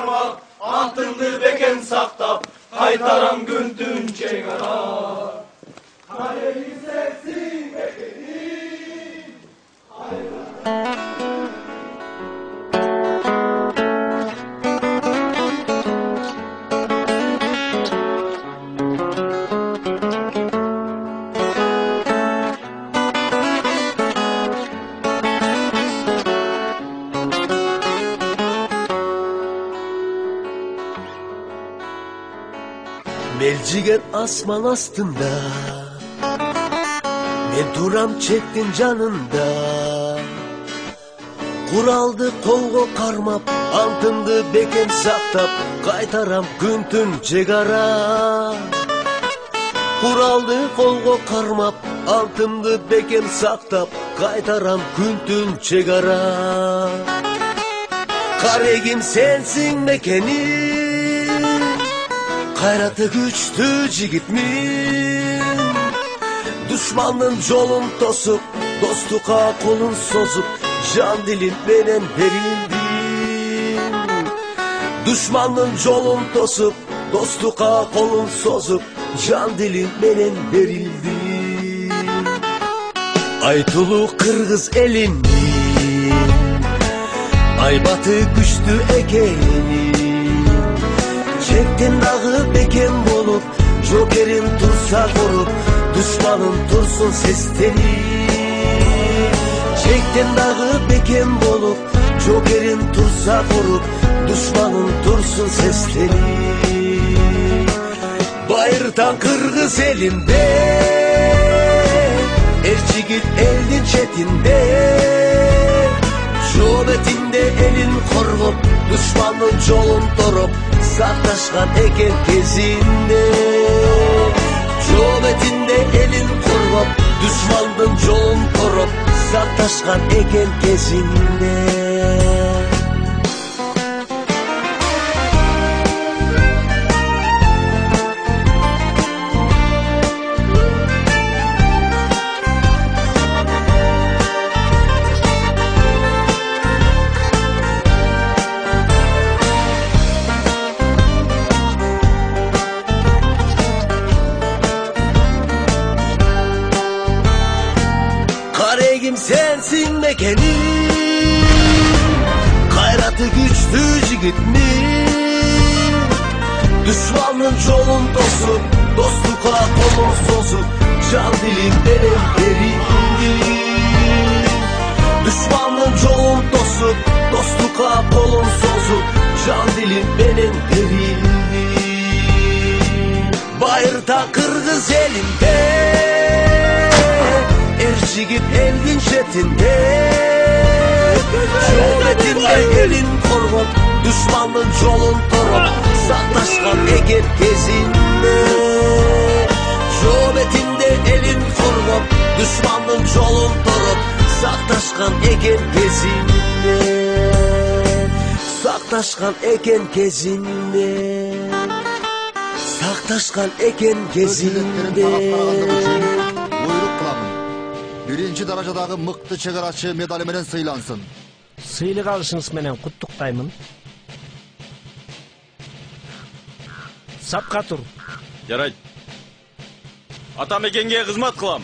кармап, антыңды бекен сактап, кайтарам күндүн чегара. Карегин сексин бекенин. Melcigen asman astında, men turam çektin canında. Kuraldı kolgo karmap, antındı beken saktap, kaytaram güntün cegara. Kuraldı kolgo karmap, antımdı beken saktap, kaytaram güntün cegara. Karegim sensin mekenim, Kayratı güçlü jigitmin. Düşmanın yolun tosup, dostluğa kolun sozup, can dilin menen berildin. Düşmanın yolun tosup, dostluğa kolun sozup, can dilin menen berildin. Aytulu Kırgız elinin, aybatı güçlü ekenin. Çektin dağı beken bolup, jokerin tursa korup, düşmanın tursun sesteni. Çektin dağı beken bolup, jokerin tursa korup, düşmanın tursun sesteni. Bayırtan Kırgız elinde, erçigit eldin çetinde. Şöbetinde elin korgup, düşmanın yolun torup, saktaşkan eken kezinde. Şöbetinde elin korgup, düşmanın yolun torup, saktaşkan eken kezinde. Karegim sensin mekenim, Kayratı güçlü jigitmin. Düşmanın yolun tosup, dostluğa kolun sozup, can dilin benim berildin. Düşmanın yolun tosup, dostluğa kolun sozup, can dilin benim berildin. Bayırta Kırgız elinde, erçigit eldin çetinde. Şöbetinde elin korup, düşmanın yolun torup, saktaşkan egen kezinde. Şöbetinde elin korup, düşmanın yolun torup, saktaşkan egen kezinde. Saktaşkan egen kezinde. Saktaşkan egen kezinde. Buyruk kılamın. Birinci derecedagi mıktı çegaraçı medali menen sıylansın. Сыйлық алышыңыз менен куттуктаймын. Сапка тур. Жарайт. Атамекенге кызмат кылам.